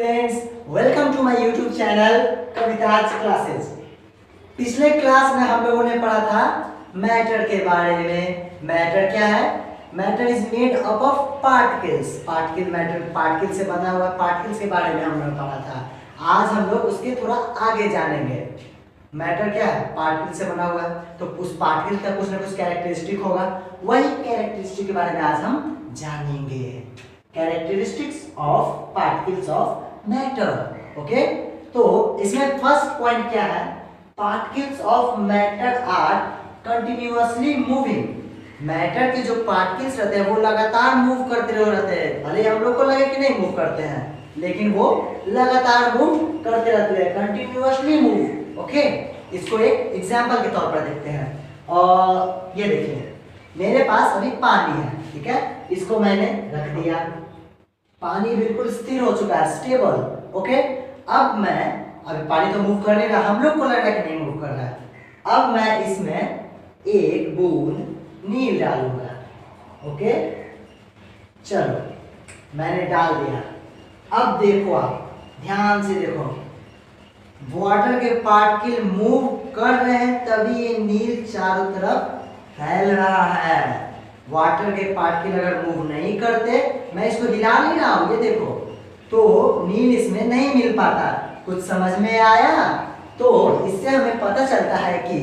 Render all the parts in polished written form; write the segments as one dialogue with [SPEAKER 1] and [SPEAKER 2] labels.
[SPEAKER 1] Students, welcome to my YouTube channel Kavita's classes. पिछले class में हम लोगों ने पढ़ा था मैटर के बारे में। मैटर क्या है? Matter is made up of particles. Particle matter particle से बना हुआ। पार्टिकल्स के बारे में हम लोग पढ़ा था। आज हम लोग उसके थोड़ा आगे जानेंगे। मैटर क्या है? पार्टिकल से बना हुआ है, तो उस पार्टिकल का कुछ ना कुछ कैरेक्टरिस्टिक होगा। वही कैरेक्टरिस्टिक के बारे में आज हम जानेंगे। Characteristics of particles of matter. Okay, तो इसमें फर्स्ट पॉइंट क्या है? Particles of matter are continuously moving. Matter के जो पार्टिकल्स रहते हैं वो लगातार मूव करते रहते हैं। भले हम लोग को लगे कि नहीं मूव करते हैं, लेकिन वो लगातार मूव करते रहते हैं, कंटिन्यूअसली मूव। ओके, इसको एक एग्जांपल के तौर पर देखते हैं। और ये देखिए, मेरे पास अभी पानी है, ठीक है, इसको मैंने रख दिया। पानी बिल्कुल स्थिर हो चुका है, स्टेबल। ओके, अब मैं अभी पानी तो मूव कर नहीं रहा, हम लोग को लग रहा है कि नहीं मूव कर रहा है। अब मैं इसमें एक बूंद नील डालूंगा। ओके, चलो मैंने डाल दिया। अब देखो, आप ध्यान से देखो, वाटर के पार्टिकल मूव कर रहे हैं तभी ये नील चारों तरफ फैल रहा है। वाटर के पार्टिकल अगर मूव नहीं करते, मैं इसको हिला नहीं रहा हूं, ये देखो, तो नील इसमें नहीं मिल पाता। कुछ समझ में आया? तो इससे हमें पता चलता है कि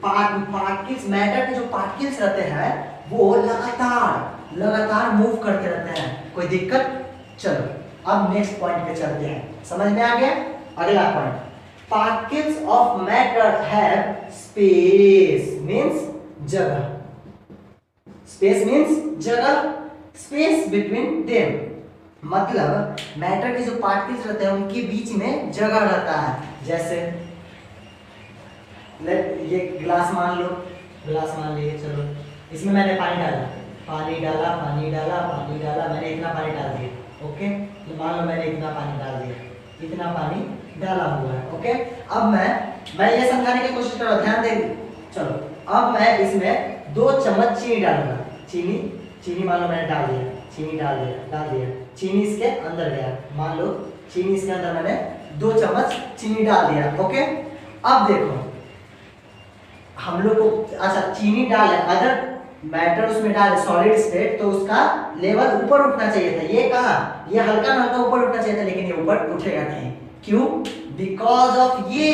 [SPEAKER 1] पार्टिकल्स, मैटर के जो पार्टिकल्स रहते हैं वो लगातार मूव करते रहते हैं। कोई दिक्कत? चलो अब नेक्स्ट पॉइंट पे चलते हैं। समझ में आ गया? अगला point, particles of matter have space means जगह। स्पेस मींस जगह, स्पेस बिटवीन देम, मतलब मैटर के जो पार्टिकल्स रहते हैं उनके बीच में जगह रहता है। जैसे ये ग्लास मान लो, ग्लास मान लिए, चलो इसमें मैंने पानी डाला, मैंने इतना पानी डाल दिया। ओके, तो मान लो मैंने इतना पानी डाल दिया, इतना पानी डाला हुआ है। ओके, अब मैं ये समझाने की कोशिश कर रहा हूं, ध्यान देंगे। चलो अब मैं इसमें 2 चम्मच चीनी डालूंगा। चीनी मान लो मैंने डाल दिया, चीनी डाल दिया, चीनी इसके अंदर गया। मान लो चीनी इसके अंदर मैंने 2 चम्मच चीनी डाल दिया। ओके, अब देखो हम लोग को, अच्छा चीनी डाल, अगर मैटर उसमें डाले सॉलिड स्टेट तो उसका लेवल ऊपर उठना चाहिए था। ये कहा, ये हल्का ना हल्का ऊपर उठना चाहिए था, लेकिन ये ऊपर उठेगा नहीं। क्यों? बिकॉज ऑफ ये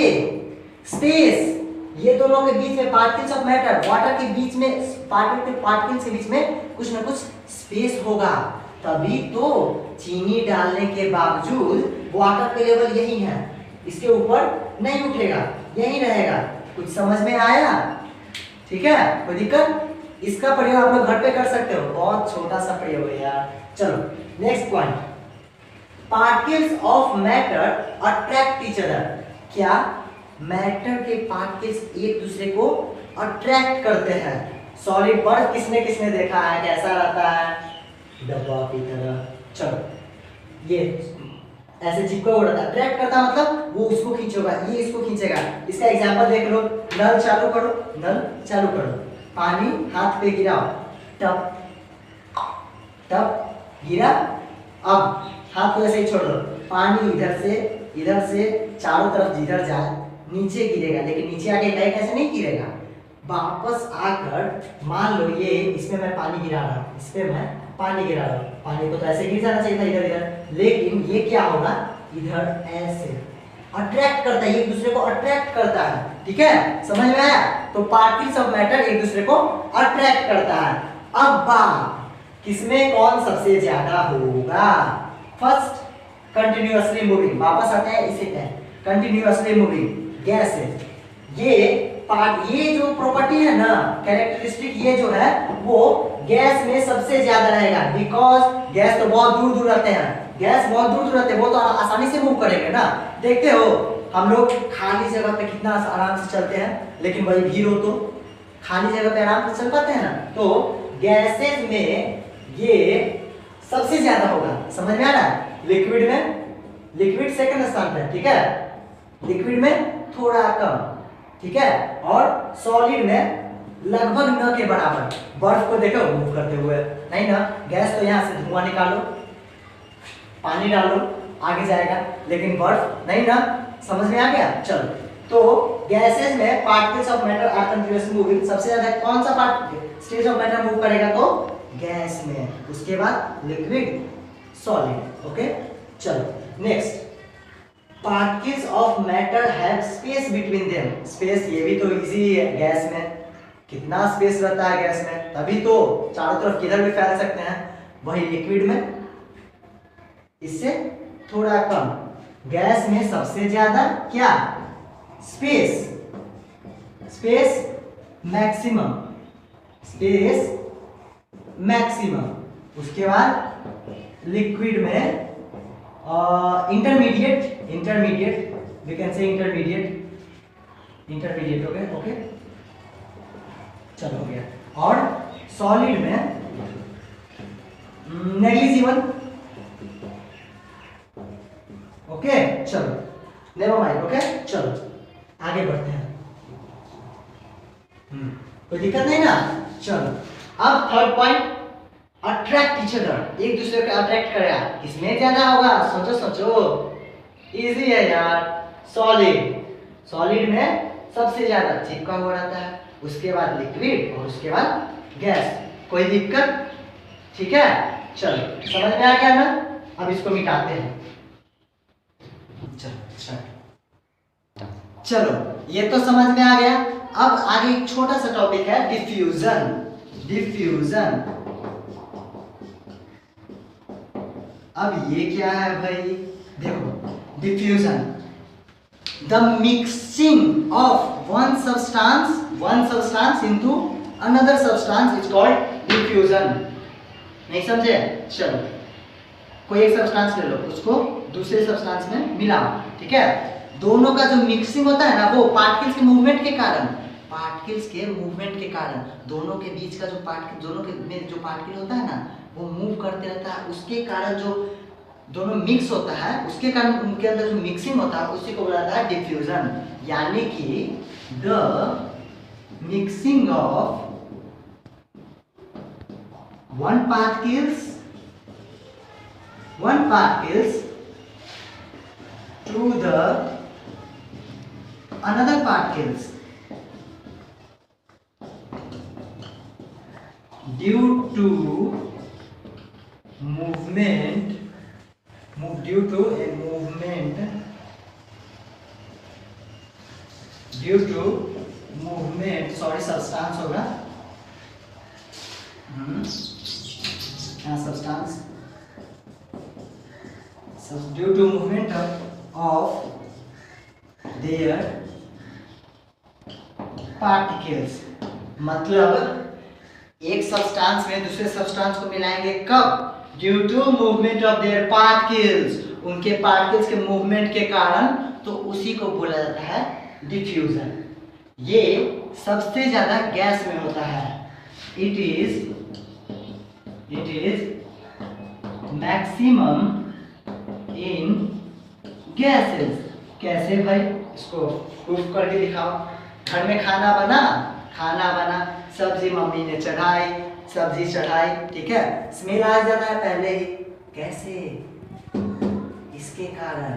[SPEAKER 1] स्पेस, ये दोनों के बीच में, पार्टिकल्स ऑफ मैटर, वाटर के बीच में, पार्टिकल्स के बीच में कुछ ना कुछ स्पेस होगा, तभी तो चीनी डालने के बावजूद वाटर का लेवल यही है, इसके ऊपर नहीं उठेगा, यही रहेगा। कुछ समझ में आया? ठीक है, कोई दिक्कत? इसका प्रयोग आप लोग घर पे कर सकते हो, बहुत छोटा सा प्रयोग है यार। चलो next point, particles of matter attract each other. क्या मैटर के पार्टिकल्स एक दूसरे को अट्रैक्ट करते हैं? सॉलिड बर्फ किसने किसने देखा है, कैसा रहता है? डब्बा की तरह। चलो ये ऐसे चिपका हुआ रहता है, अट्रैक्ट करता मतलब वो उसको खींचेगा, ये इसको खींचेगा। इसका एग्जांपल देख लो, नल चालू करो, पानी हाथ पे गिराओ, टप टप गिरा। अब हाथ को ऐसे ही छोड़ दो, पानी इधर से चारों तरफ जिधर जाए नीचे गिरेगा, लेकिन नीचे आके कैसे नहीं गिरेगा, वापस आकर, मान लो ये इसमें मैं पानी गिरा रहा हूँ, इस पे मैं पानी गिरा रहा हूँ, पानी को तो ऐसे गिर जाना चाहिए था इधर, लेकिन ये क्या होगा, इधर ऐसे अट्रैक्ट करता है, एक दूसरे को अट्रैक्ट करता है। ठीक है, समझ में आया? तो पार्टिकल्स ऑफ मैटर एक दूसरे को अट्रैक्ट करता है। अब बात, किसमें कौन सबसे ज्यादा होगा? First, continuously moving. वापस आते हैं इसी पे, कंटिन्यूअसली मूविंग गैस है। ये जो प्रॉपर्टी है ना, कैरेक्टरिस्टिक, ये जो है वो गैस में सबसे ज्यादा रहेगा, बिकॉज गैस तो बहुत दूर रहते हैं, वो तो आसानी से मूव करेंगे ना। देखते हो हम लोग खाली जगह पे कितना आराम से चलते हैं, लेकिन वही भीड़ हो तो खाली जगह पे आराम से चल पाते हैं ना। तो गैसेज में ये सबसे ज्यादा होगा, समझ में आ रहा है? लिक्विड सेकंड स्थान पे, ठीक है, लिक्विड में थोड़ा कम, ठीक है, और सॉलिड में लगभग न के बराबर। बर्फ को देखो मूव करते हुए, नहीं ना। गैस तो यहाँ से धुआं निकालो, पानी डालो, आगे जाएगा, लेकिन बर्फ नहीं ना। समझ में आ गया? चलो, तो गैसेस में particles of matter are continuously moving. सबसे ज्यादा कौन सा part stage of matter move करेगा? तो गैस में। उसके बाद लिक्विड, सॉलिड। ओके, चलो next. Particles of matter have space between them. Space, ये भी तो इजी है। गैस में कितना स्पेस रहता है गैस में, तभी तो चारों तरफ किधर भी फैल सकते हैं। वही लिक्विड में इससे थोड़ा कम। गैस में सबसे ज्यादा क्या? Space, space maximum, space maximum. उसके बाद लिक्विड में intermediate, intermediate we can say intermediate, intermediate. Okay okay, चलो हो गया। और सॉलिड में नेग्लिजिबल। ओके, चलो नेवर माइंड। ओके, चलो आगे बढ़ते हैं। कोई दिक्कत नहीं ना? चलो, अब third point, attract each other. एक दूसरे को अट्रैक्ट करेगा। किसमें ज्यादा होगा? सोचो सोचो, इजी है यार। सॉलिड, सॉलिड में सबसे ज्यादा चिपका हुआ रहता है। उसके बाद लिक्विड और उसके बाद गैस। कोई दिक्कत? ठीक है, चलो समझ में आ गया ना? अब इसको मिटाते हैं। चलो, ये तो समझ में आ गया। अब आगे एक छोटा सा टॉपिक है, डिफ्यूजन। डिफ्यूजन, अब ये क्या है भाई? देखो, diffusion, the mixing of one substance into another substance is called diffusion. नहीं समझे? चलो, कोई एक सब्सटेंस ले लो, उसको दूसरे सब्सटेंस में मिलाओ। ठीक है, दोनों का जो मिक्सिंग होता है ना, वो पार्टिकल्स के मूवमेंट के कारण, पार्टिकल्स के मूवमेंट के कारण, दोनों के बीच का जो पार्टिकल, दोनों के में जो पार्टिकल होता है ना, वो मूव करते रहता है। उसके कारण जो दोनों मिक्स होता है, उसके कारण उनके अंदर जो मिक्सिंग होता है, उसी को बोला जाता है डिफ्यूजन। यानी कि the mixing of one particles to the another particles due to movement, due to a movement, due to movement, sorry substance होगा, substance, due to movement of their particles। मतलब एक सब्सटेंस में दूसरे सब्सटेंस को मिलाएंगे कब? Due to movement of their particles, उनके particles के मूवमेंट के कारण, तो उसी को बोला जाता है डिफ्यूजन। ये सबसे ज्यादा गैस में होता है। It is maximum in gases. कैसे भाई? इसको प्रूफ करके दिखाओ। घर में खाना बना, सब्जी मम्मी ने चढ़ाई, सब्जी चढ़ाई, ठीक है, स्मेल आ जाता है पहले ही। कैसे? इसके कारण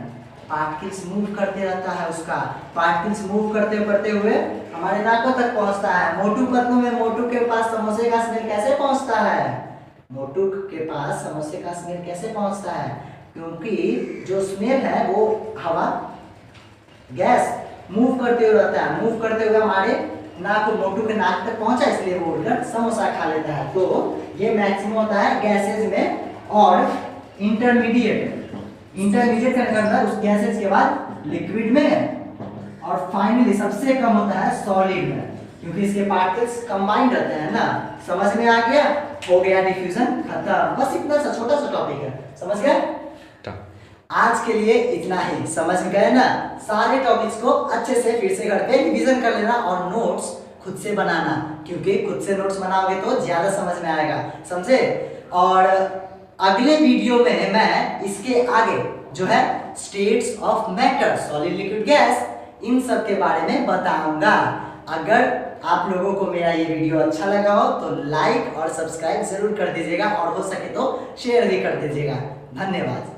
[SPEAKER 1] पार्टिकल्स मूव करते रहता है। उसका पार्टिकल्स मूव करते हुए हमारे नाकों तक पहुंचता है। मोटू पतलू में मोटू के पास समोसे का स्मेल कैसे पहुंचता है? मोटू के पास समोसे का स्मेल कैसे पहुंचता है? क्योंकि जो स्मेल है वो हवा, गैस मूव करते हुए रहता है। मूव करते हुए हमारे नाक, मोटू के नाक तक पहुंचा, इसलिए वो उड़कर समोसा खा लेता है। तो ये मैक्सिमम होता है गैसेस में। और इंटरमीडिएट करने के अंदर उस गैसेस के बाद लिक्विड में, और फाइनली सबसे कम होता है सॉलिड में, क्योंकि इसके पार्टिकल्स कंबाइंड रहते हैं ना। समझ में आ गया? हो गया डिफ्यूजन खत्म। बस इतना सा छोटा सा टॉपिक है, समझ गए? आज के लिए इतना ही। समझ गए ना? सारे टॉपिक्स को अच्छे से फिर से घर पे रिवीजन कर लेना और नोट्स खुद से बनाना, क्योंकि खुद से नोट्स बनाओगे तो ज्यादा समझ में आएगा। समझे? और अगले वीडियो में मैं इसके आगे जो है states of matter, solid, liquid, gas, इन सब के बारे में बताऊंगा। अगर आप लोगों को मेरा ये वीडियो अच्छा लगा हो तो लाइक और सब्सक्राइब जरूर कर दीजिएगा, और हो सके तो शेयर भी कर दीजिएगा। धन्यवाद।